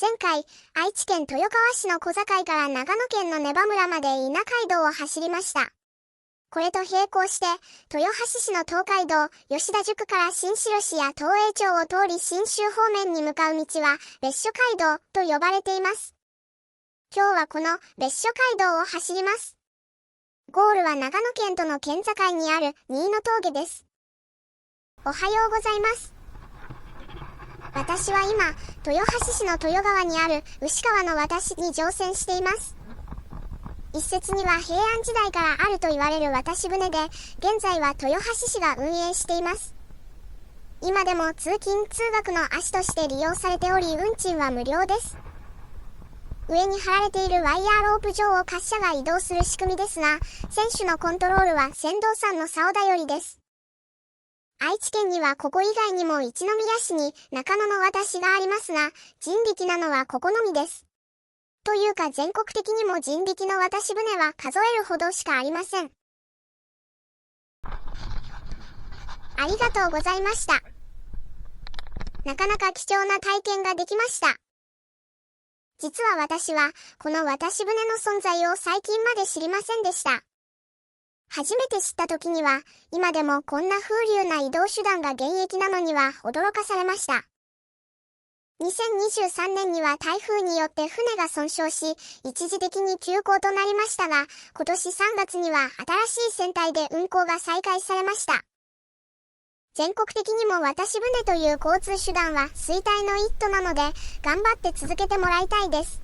前回、愛知県豊川市の小坂から長野県の根羽村まで稲街道を走りました。これと並行して、豊橋市の東海道、吉田宿から新城市や東栄町を通り信州方面に向かう道は、別所街道と呼ばれています。今日はこの別所街道を走ります。ゴールは長野県との県境にある新野峠です。おはようございます。私は今、豊橋市の豊川にある牛川の渡しに乗船しています。一説には平安時代からあると言われる渡し船で、現在は豊橋市が運営しています。今でも通勤通学の足として利用されており、運賃は無料です。上に張られているワイヤーロープ上を滑車が移動する仕組みですが、船首のコントロールは船頭さんの竿頼りです。愛知県にはここ以外にも一宮市に中野の渡しがありますが、人力なのはここのみです。というか全国的にも人力の渡し船は数えるほどしかありません。ありがとうございました。なかなか貴重な体験ができました。実は私は、この渡し船の存在を最近まで知りませんでした。初めて知った時には、今でもこんな風流な移動手段が現役なのには驚かされました。2023年には台風によって船が損傷し、一時的に休航となりましたが、今年3月には新しい船体で運航が再開されました。全国的にも渡し船という交通手段は衰退の一途なので、頑張って続けてもらいたいです。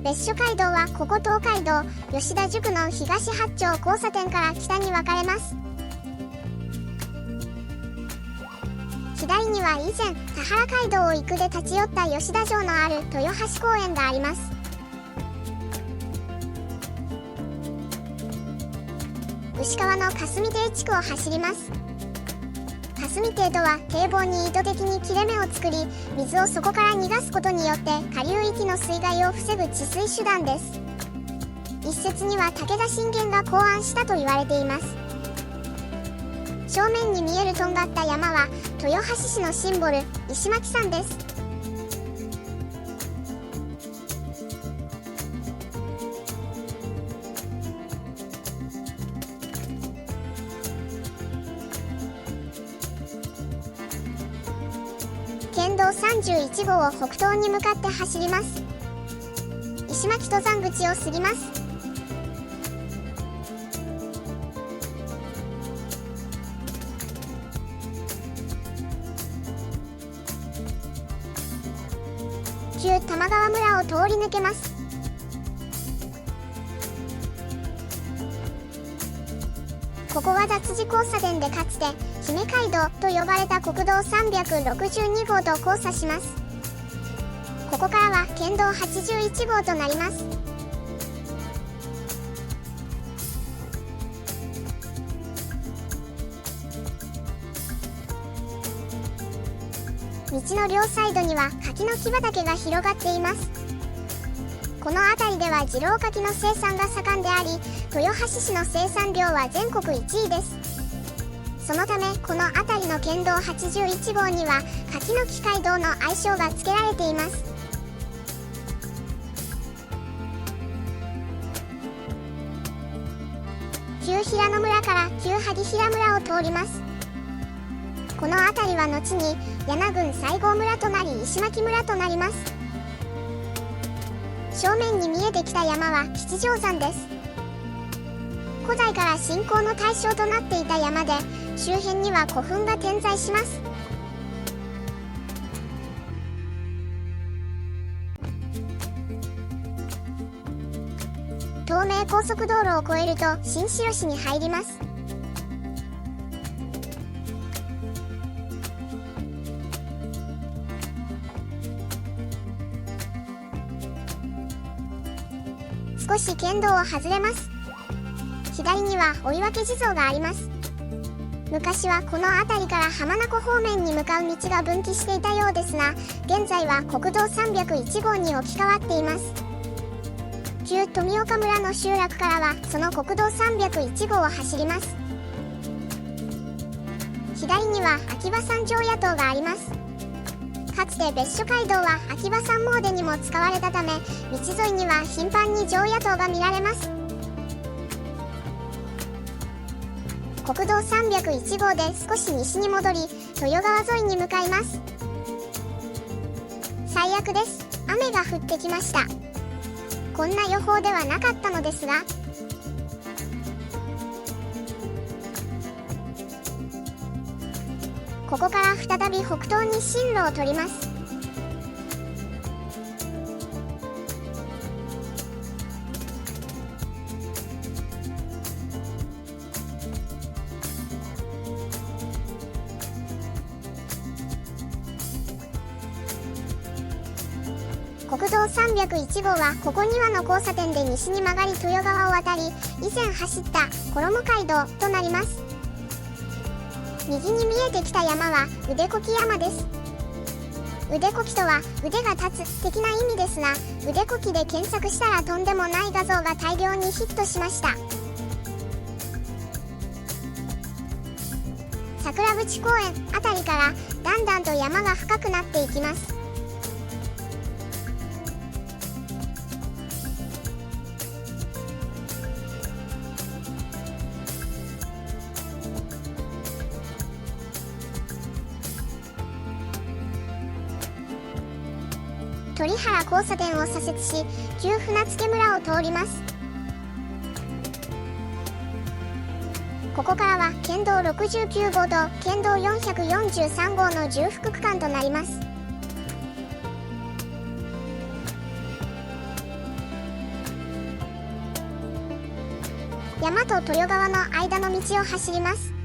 別所街道はここ東海道吉田宿の東八丁交差点から北に分かれます。左には以前田原街道を行くで立ち寄った吉田城のある豊橋公園があります。牛川の霞堤地区を走ります。霞堤とは堤防に意図的に切れ目を作り、水をそこから逃がすことによって下流域の水害を防ぐ治水手段です。一説には武田信玄が考案したと言われています。正面に見えるとんがった山は豊橋市のシンボル、石巻山です。県道31号を北東に向かって走ります。石巻登山口を過ぎます。旧玉川村を通り抜けます。ここは脱字交差点でかつて姫街道と呼ばれた国道362号と交差します。ここからは県道81号となります。道の両サイドには柿の木畑が広がっています。この辺りでは次郎柿の生産が盛んであり、豊橋市の生産量は全国1位です。そのためこの辺りの県道81号には柿の木街道の愛称が付けられています。旧平野村から旧萩平村を通ります。この辺りは後に柳郡西郷村となり石巻村となります。正面に見えてきた山は吉祥山です。古代から信仰の対象となっていた山で、周辺には古墳が点在します。東名高速道路を越えると新城市に入ります。少し県道を外れます。左には追分地蔵があります。昔はこの辺りから浜名湖方面に向かう道が分岐していたようですが、現在は国道301号に置き換わっています。旧富岡村の集落からはその国道301号を走ります。左には秋葉山常夜灯があります。かつて別所街道は秋葉山詣にも使われたため、道沿いには頻繁に常夜灯が見られます。国道301号で少し西に戻り、豊川沿いに向かいます。最悪です。雨が降ってきました。こんな予報ではなかったのですが、ここから再び北東に進路を取ります。国道301号はここ2羽の交差点で西に曲がり豊川を渡り、以前走った衣街道となります。右に見えてきた山は腕こき山です。腕こきとは腕が立つ的な意味ですが、腕こきで検索したらとんでもない画像が大量にヒットしました。桜淵公園あたりからだんだんと山が深くなっていきます。鳥原交差点を左折し、旧船付村を通ります。ここからは県道69号と県道443号の重複区間となります。山と豊川の間の道を走ります。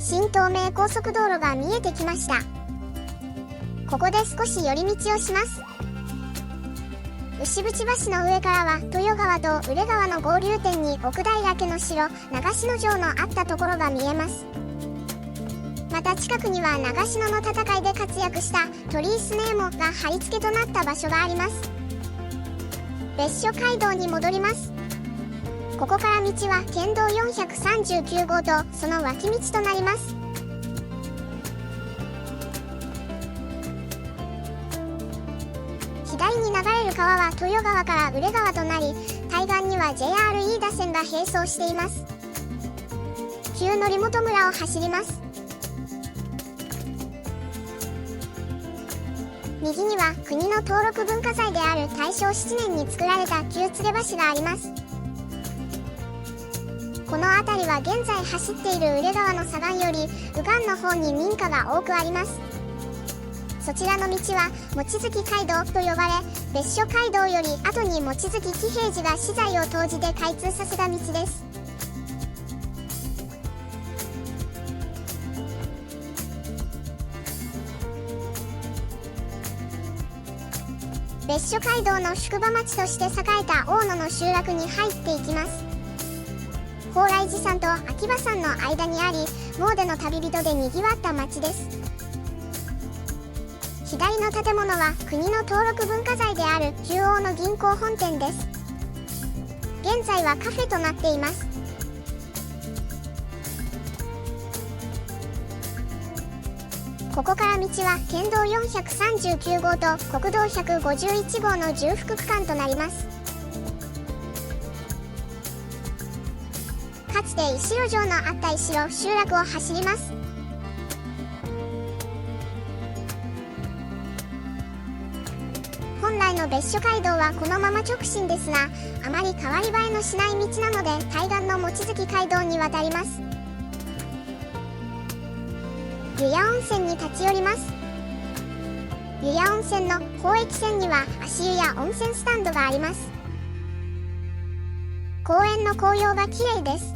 新東名高速道路が見えてきました。ここで少し寄り道をします。牛淵橋の上からは豊川と宇連川の合流点に奥平家の城長篠城のあったところが見えます。また近くには長篠の戦いで活躍した鳥居スネーモが貼り付けとなった場所があります。別所街道に戻ります。ここから道は県道439号とその脇道となります。左に流れる川は豊川から宇連川となり、対岸には JR 飯田線が並走しています。旧則本村を走ります。右には国の登録文化財である大正7年に作られた旧柘橋があります。この辺りは現在走っている宇連川の左岸より右岸の方に民家が多くあります。そちらの道は望月街道と呼ばれ、別所街道より後に望月喜平次が私財を投じて開通させた道です。別所街道の宿場町として栄えた大野の集落に入っていきます。蓬莱寺山と秋葉山の間にあり、詣の旅人でにぎわった町です。左の建物は国の登録文化財である中央の銀行本店です。現在はカフェとなっています。ここから道は県道439号と国道151号の重複区間となります。かつて石路城のあった石路集落を走ります。本来の別所街道はこのまま直進ですが、あまり変わり映えのしない道なので対岸の望月街道に渡ります。湯屋温泉に立ち寄ります。湯屋温泉の宝駅線には足湯や温泉スタンドがあります。公園の紅葉が綺麗です。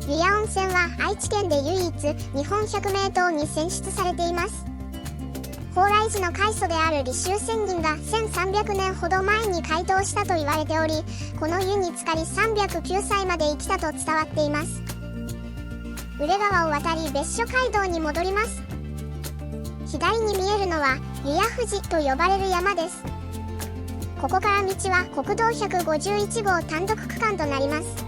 湯谷温泉は愛知県で唯一日本百名湯に選出されています。蓬莱寺の開祖である李州仙人が1300年ほど前に開湯したと言われており、この湯に浸かり309歳まで生きたと伝わっています。宇連川を渡り別所街道に戻ります。左に見えるのは湯谷富士と呼ばれる山です。ここから道は国道151号単独区間となります。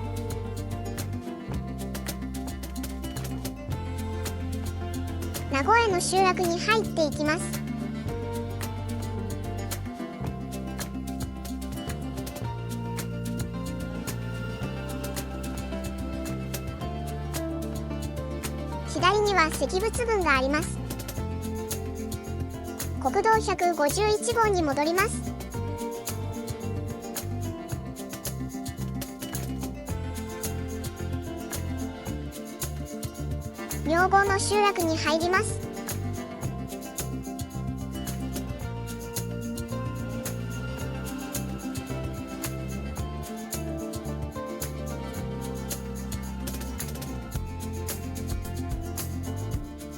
名護への集落に入っていきます。左には石仏群があります。国道151号に戻ります。妙合の集落に入ります。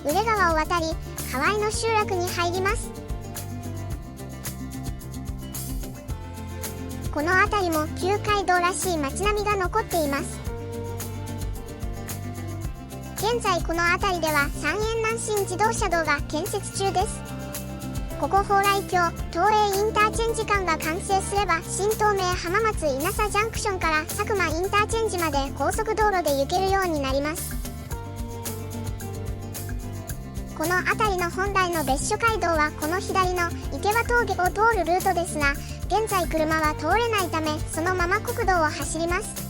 宇連川を渡り河合の集落に入ります。この辺りも旧街道らしい街並みが残っています。現在この辺りでは三遠南進自動車道が建設中です。ここ蓬莱橋東栄インターチェンジ間が完成すれば、新東名浜松稲佐ジャンクションから佐久間インターチェンジまで高速道路で行けるようになります。この辺りの本来の別所街道はこの左の池場峠を通るルートですが、現在車は通れないためそのまま国道を走ります。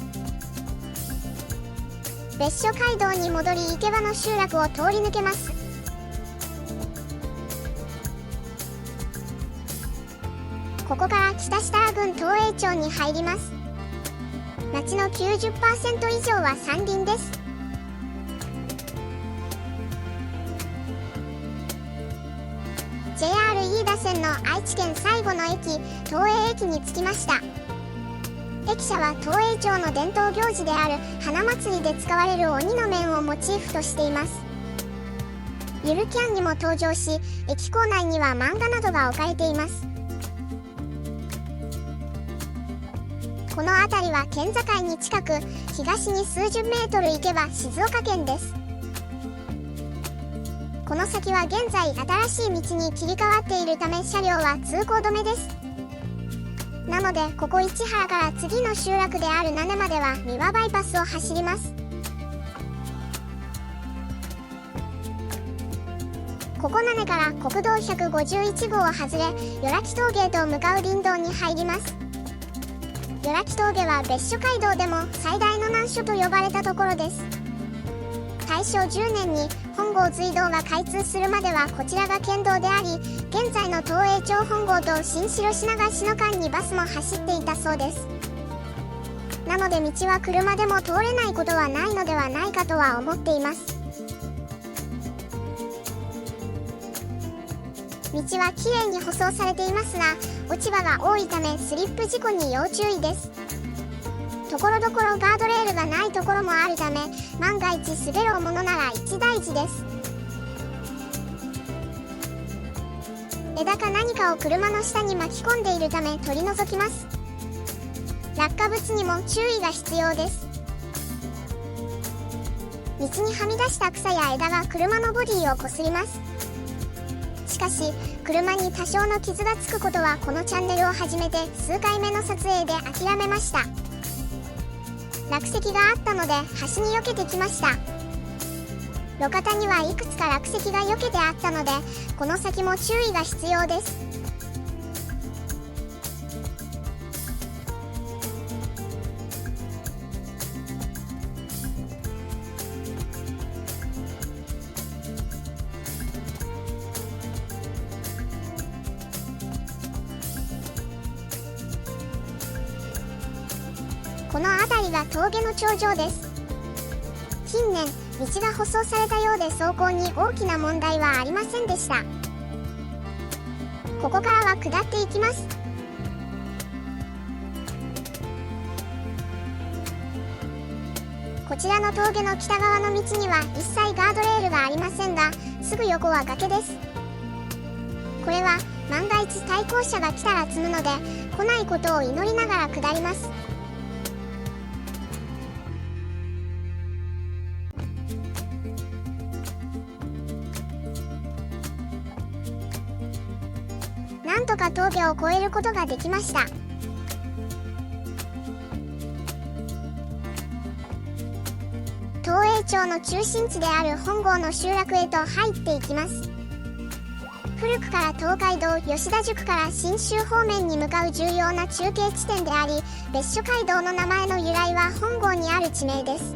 別所街道に戻り池場の集落を通り抜けます。ここから北設楽郡東栄町に入ります。町の 90% 以上は山林です。JR 飯田線の愛知県最後の駅東栄駅に着きました。駅舎は東栄町の伝統行事である花祭りで使われる鬼の面をモチーフとしています。ゆるキャンにも登場し、駅構内には漫画などが置かれています。この辺りは県境に近く、東に数十メートル行けば静岡県です。この先は現在新しい道に切り替わっているため車両は通行止めです。なのでここ市原から次の集落である名根までは三輪バイパスを走ります。ここ名根から国道151号を外れ与良木峠へと向かう林道に入ります。与良木峠は別所街道でも最大の難所と呼ばれたところです。大正10年に本郷隧道が開通するまではこちらが県道であり、現在の東栄町本郷と新城品川市の間にバスも走っていたそうです。なので道は車でも通れないことはないのではないかとは思っています。道はきれいに舗装されていますが、落ち葉が多いためスリップ事故に要注意です。ところどころガードレールがないところもあるため、万が一滑ろうものなら一大事です。枝か何かを車の下に巻き込んでいるため取り除きます。落下物にも注意が必要です。道にはみ出した草や枝が車のボディをこすります。しかし車に多少の傷がつくことはこのチャンネルを始めて数回目の撮影で諦めました。落石があったので端に避けてきました。路肩にはいくつか落石が避けてあったので、この先も注意が必要です。この辺りが峠の頂上です。近年道が舗装されたようで走行に大きな問題はありませんでした。ここからは下っていきます。こちらの峠の北側の道には一切ガードレールがありませんが、すぐ横は崖です。これは万が一対向車が来たら積むので、来ないことを祈りながら下ります。なんとか峠を越えることができました。東栄町の中心地である本郷の集落へと入っていきます。古くから東海道吉田宿から信州方面に向かう重要な中継地点であり、別所街道の名前の由来は本郷にある地名です。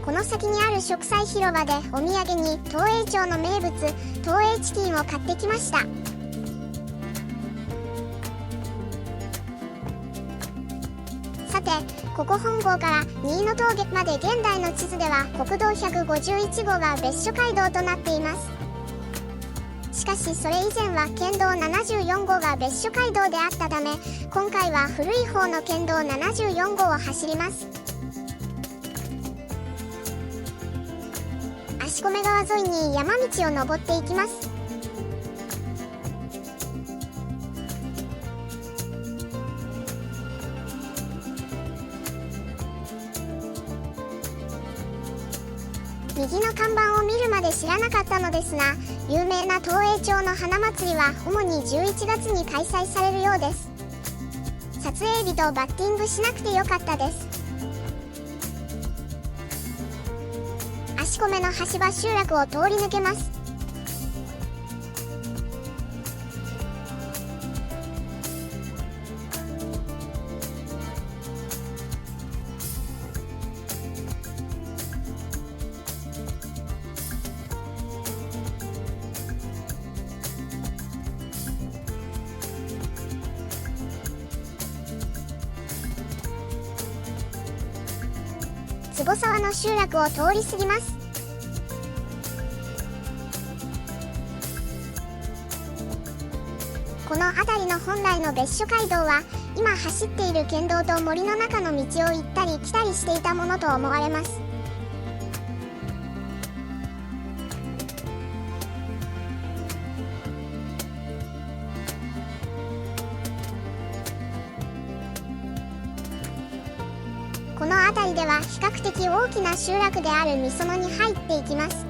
この先にある植栽広場でお土産に東栄町の名物東栄チキンを買ってきました。さて、ここ本郷から新野峠まで現代の地図では国道151号が別所街道となっています。しかしそれ以前は県道74号が別所街道であったため、今回は古い方の県道74号を走ります。足込川沿いに山道を登っていきます。右の看板を見るまで知らなかったのですが、有名な東栄町の花祭りは主に11月に開催されるようです。撮影日とバッティングしなくてよかったです。足込の橋場集落を通り抜けます。坪沢の集落を通り過ぎます。この辺りの本来の別所街道は今走っている県道と森の中の道を行ったり来たりしていたものと思われます。この辺りでは比較的大きな集落である御園に入っていきます。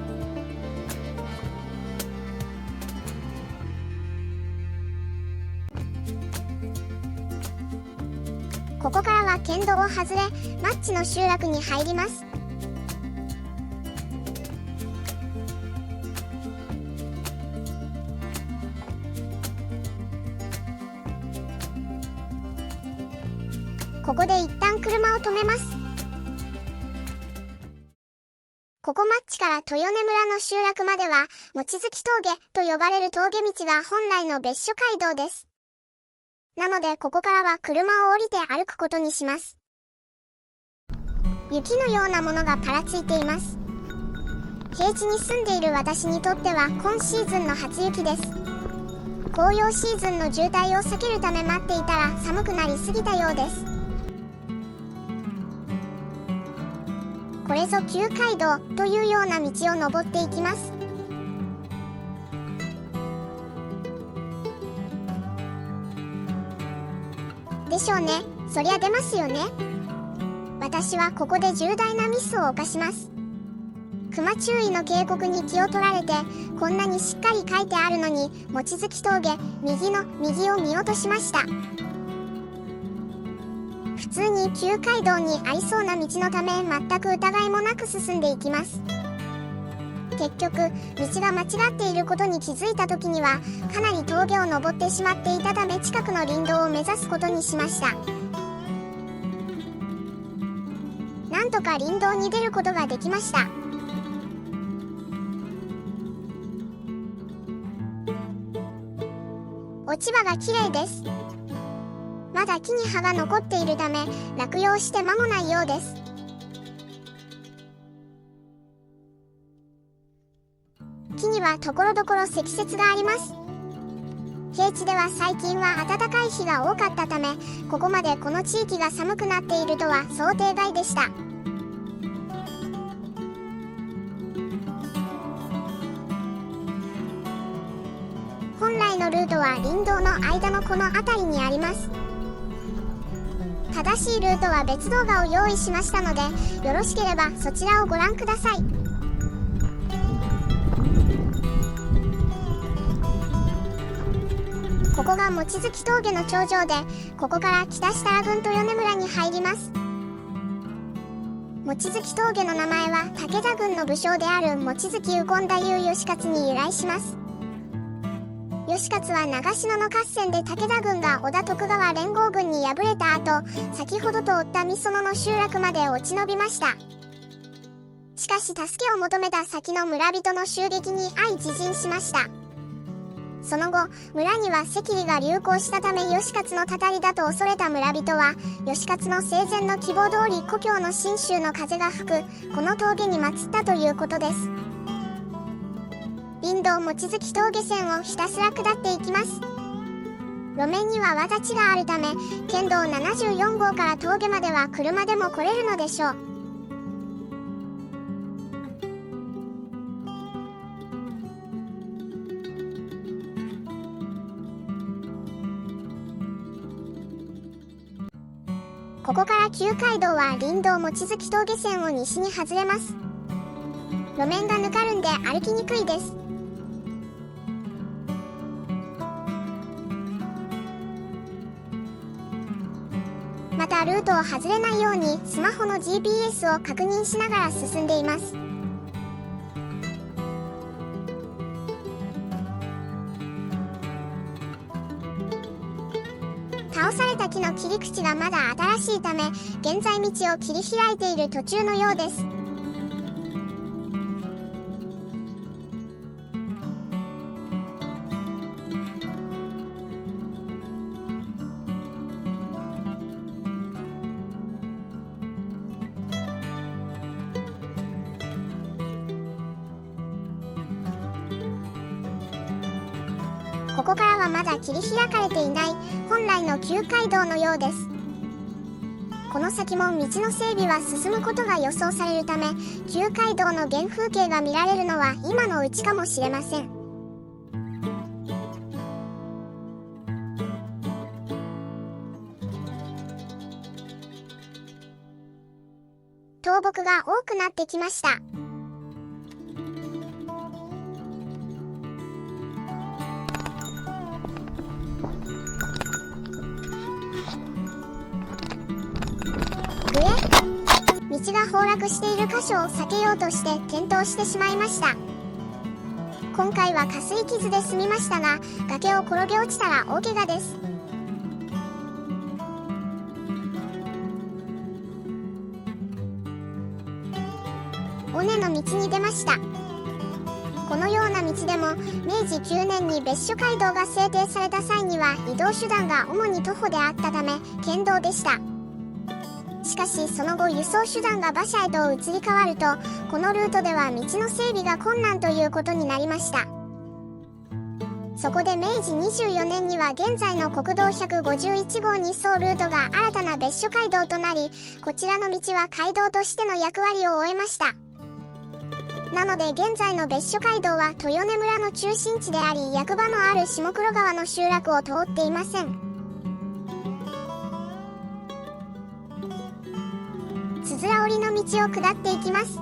ここからは県道を外れ、マッチの集落に入ります。ここで一旦車を止めます。ここマッチから豊根村の集落までは、望月峠と呼ばれる峠道が本来の別所街道です。なのでここからは車を降りて歩くことにします。雪のようなものがぱらついています。平地に住んでいる私にとっては今シーズンの初雪です。紅葉シーズンの渋滞を避けるため待っていたら寒くなりすぎたようです。これぞ旧街道というような道を登っていきます。でしょうね。そりゃ出ますよね。私はここで重大なミスを犯します。熊注意の警告に気を取られて、こんなにしっかり書いてあるのに望月峠右を見落としました。普通に旧街道にありそうな道のため全く疑いもなく進んでいきます。結局道が間違っていることに気づいた時にはかなり峠を登ってしまっていたため、近くの林道を目指すことにしました。なんとか林道に出ることができました。落ち葉が綺麗です。まだ木に葉が残っているため落葉して間もないようです。木にはところどころ積雪があります。平地では最近は暖かい日が多かったため、ここまでこの地域が寒くなっているとは想定外でした。本来のルートは林道の間のこの辺りにあります。正しいルートは別動画を用意しましたので、よろしければそちらをご覧ください。ここが望月峠の頂上で、ここから北設楽郡豊根村に入ります。望月峠の名前は武田軍の武将である望月右近太夫義勝に由来します。義勝は長篠の合戦で武田軍が織田徳川連合軍に敗れた後、先ほど通った美園の集落まで落ち延びました。しかし助けを求めた先の村人の襲撃に遭い自尽しました。その後、村には赤痢が流行したため義勝のたたりだと恐れた村人は、義勝の生前の希望通り故郷の信州の風が吹く、この峠に祀ったということです。林道望月峠線をひたすら下っていきます。路面にはわちがあるため、県道74号から峠までは車でも来れるのでしょう。ここから旧街道は林道望月峠線を西に外れます。路面がぬかるんで歩きにくいです。またルートを外れないようにスマホの GPS を確認しながら進んでいます。倒された木の切り口がまだ新しいため、現在道を切り開いている途中のようです。ここからはまだ切り開かれていない本来の旧街道のようです。この先も道の整備は進むことが予想されるため、旧街道の原風景が見られるのは今のうちかもしれません。倒木が多くなってきました。道が崩落している箇所を避けようとして転倒してしまいました。今回は下水傷で済みましたが、崖を転げ落ちたら大怪我です。尾根の道に出ました。このような道でも明治9年に別所街道が制定された際には移動手段が主に徒歩であったため県道でした。しかしその後輸送手段が馬車へと移り変わると、このルートでは道の整備が困難ということになりました。そこで明治24年には現在の国道151号に沿うルートが新たな別所街道となり、こちらの道は街道としての役割を終えました。なので現在の別所街道は豊根村の中心地であり、役場のある下黒川の集落を通っていません。つづら折りの道を下っていきます。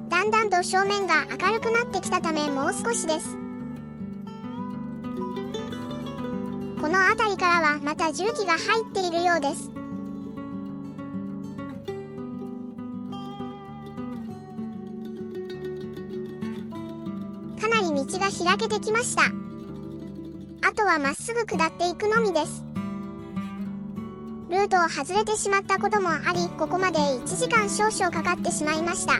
だんだんと正面が明るくなってきたためもう少しです。この辺りからはまた重機が入っているようです。かなり道が開けてきました。あとはまっすぐ下っていくのみです。ルートを外れてしまったこともあり、ここまで1時間少々かかってしまいました。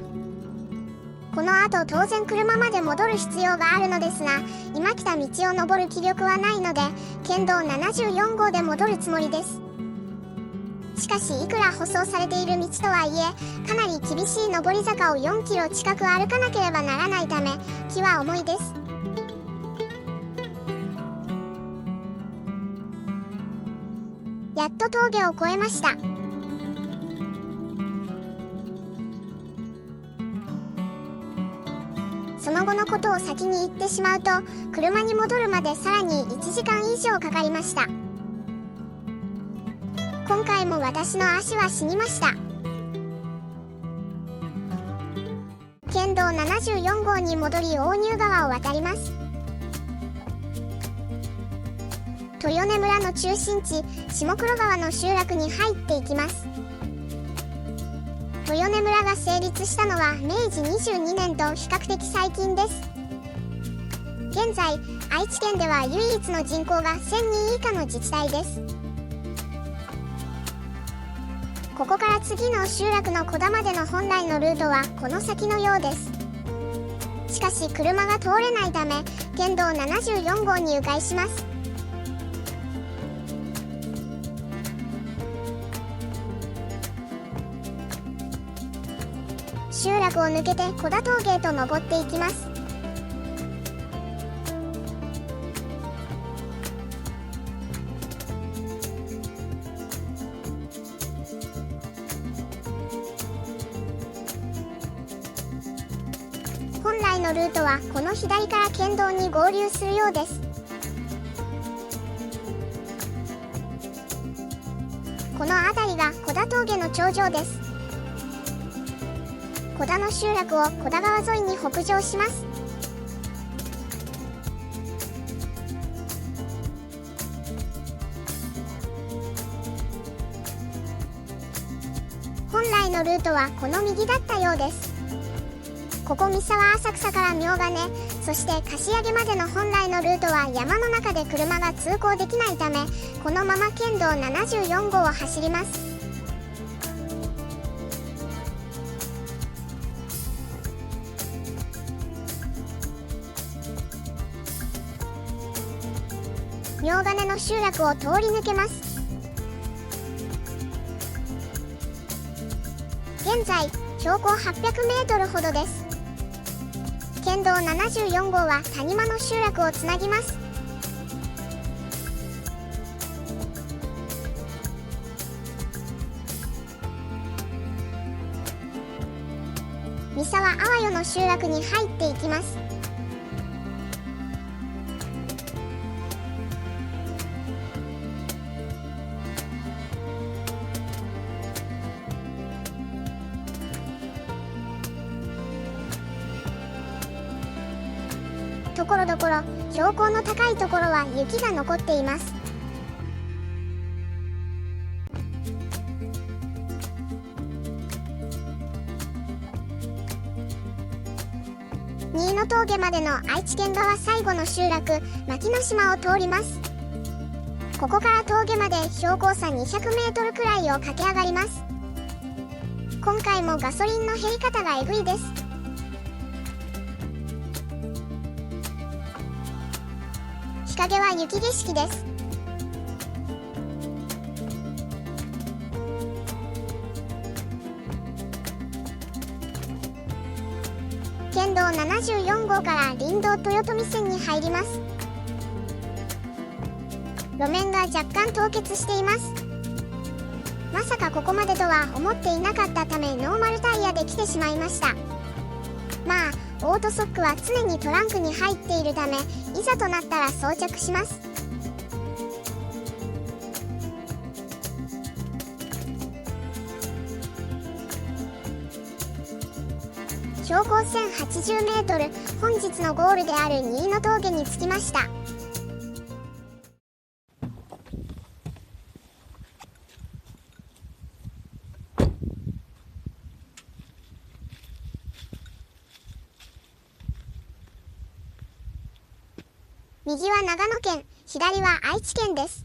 この後当然車まで戻る必要があるのですが、今来た道を登る気力はないので、県道74号で戻るつもりです。しかしいくら舗装されている道とはいえ、かなり厳しい上り坂を4キロ近く歩かなければならないため、気は重いです。やっと峠を越えました。その後のことを先に言ってしまうと、車に戻るまでさらに1時間以上かかりました。今回も私の足は死にました。県道74号に戻り大乳川を渡ります。豊根村の中心地、下黒川の集落に入っていきます。豊根村が成立したのは明治22年と比較的最近です。現在、愛知県では唯一の人口が1000人以下の自治体です。ここから次の集落の小田までの本来のルートはこの先のようです。しかし車が通れないため、県道74号に迂回します。集落を抜けて小田峠へと登っていきます。本来のルートはこの左から県道に合流するようです。この辺りが小田峠の頂上です。小田の集落を小田川沿いに北上します。本来のルートはこの右だったようです。ここ三沢浅草から明金、そして柏木までの本来のルートは山の中で車が通行できないため、このまま県道74号を走ります。明金の集落を通り抜けます。現在、標高800メートルほどです。県道74号は谷間の集落をつなぎます。三沢阿波代の集落に入っていきます。ところどころ標高の高いところは雪が残っています。新野峠までの愛知県側最後の集落、牧野島を通ります。ここから峠まで標高差200メートルくらいを駆け上がります。今回もガソリンの減り方がえぐいです。日陰は雪景色です。県道74号から林道豊富線に入ります。路面が若干凍結しています。まさかここまでとは思っていなかったため、ノーマルタイヤで来てしまいました。まあオートソックは常にトランクに入っているため、いざとなったら装着します。標高1080メートル、本日のゴールである新野峠に着きました。右は長野県、左は愛知県です。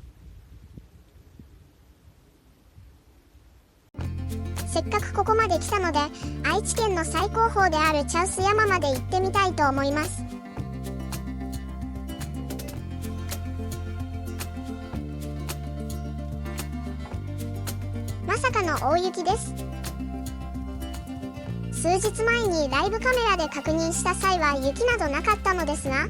せっかくここまで来たので、愛知県の最高峰である茶臼山まで行ってみたいと思います。まさかの大雪です。数日前にライブカメラで確認した際は雪などなかったのですが、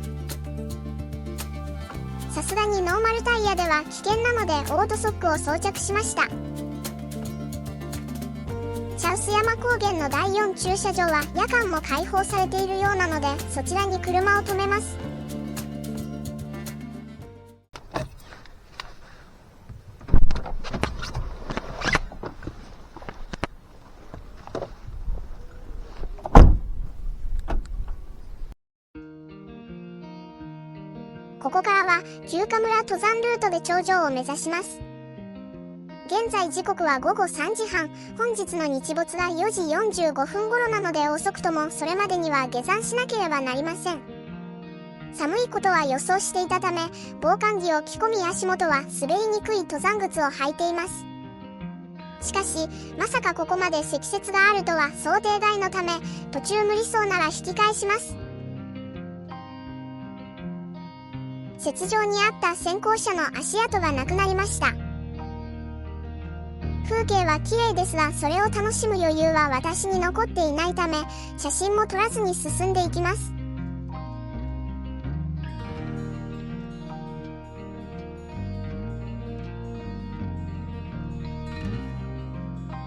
さすがにノーマルタイヤでは危険なのでオートソックを装着しました。茶臼山高原の第4駐車場は夜間も開放されているようなので、そちらに車を止めます。ここからは休暇村登山ルートで頂上を目指します。現在時刻は午後3時半、本日の日没が4時45分頃なので、遅くともそれまでには下山しなければなりません。寒いことは予想していたため、防寒着を着込み足元は滑りにくい登山靴を履いています。しかし、まさかここまで積雪があるとは想定外のため、途中無理そうなら引き返します。雪上にあった先行車の足跡がなくなりました。風景は綺麗ですが、それを楽しむ余裕は私に残っていないため、写真も撮らずに進んでいきます。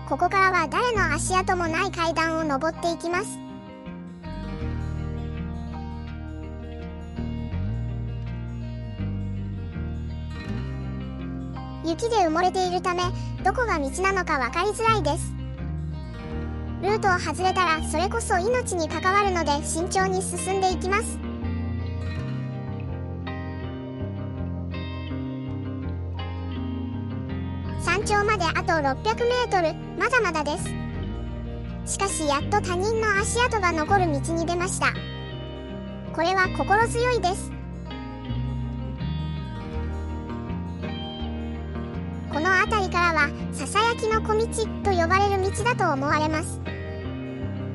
ここからは誰の足跡もない階段を登っていきます。雪で埋もれているため、どこが道なのか分かりづらいです。ルートを外れたらそれこそ命に関わるので、慎重に進んでいきます。山頂まであと600メートル、まだまだです。しかしやっと他人の足跡が残る道に出ました。これは心強いです。この辺りからはささやきの小道と呼ばれる道だと思われます。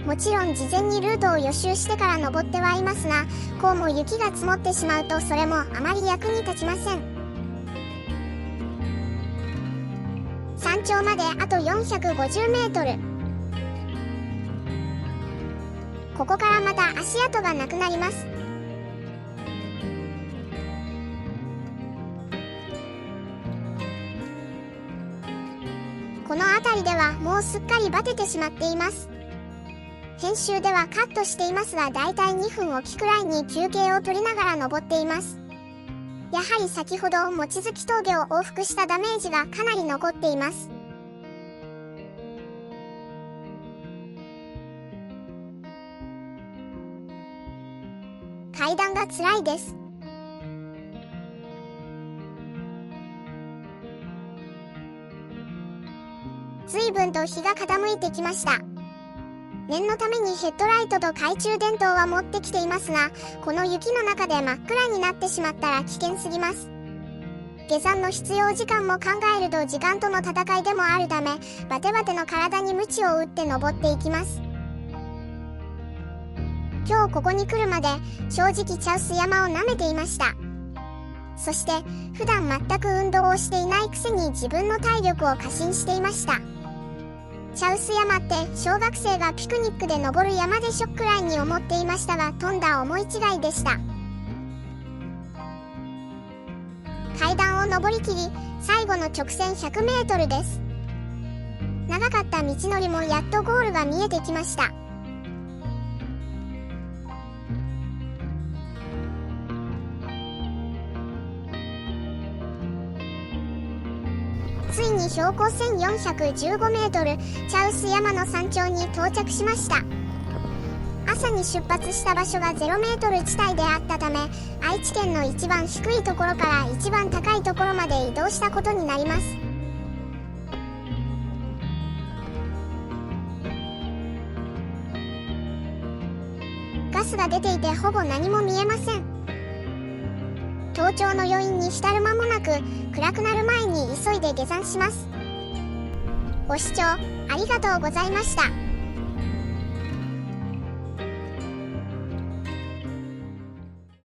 もちろん事前にルートを予習してから登ってはいますが、こうも雪が積もってしまうとそれもあまり役に立ちません。山頂まであと450メートル。ここからまた足跡がなくなります。この辺りではもうすっかりバテてしまっています。編集ではカットしていますが、だいたい2分おきくらいに休憩を取りながら登っています。やはり先ほど望月峠を往復したダメージがかなり残っています。階段が辛いです。随分と日が傾いてきました。念のためにヘッドライトと懐中電灯は持ってきていますが、この雪の中で真っ暗になってしまったら危険すぎます。下山の必要時間も考えると時間との戦いでもあるため、バテバテの体に鞭を打って登っていきます。今日ここに来るまで正直茶臼山を舐めていました。そして普段全く運動をしていないくせに自分の体力を過信していました。茶臼山って小学生がピクニックで登る山でしょくらいに思っていましたが、とんだ思い違いでした。階段を登りきり、最後の直線100メートルです。長かった道のりもやっとゴールが見えてきました。ついに標高1415メートル、茶臼山の山頂に到着しました。朝に出発した場所が0メートル地帯であったため、愛知県の一番低いところから一番高いところまで移動したことになります。ガスが出ていてほぼ何も見えません。登頂の余韻に浸る間もなく、暗くなる前に急いで下山します。ご視聴ありがとうございました。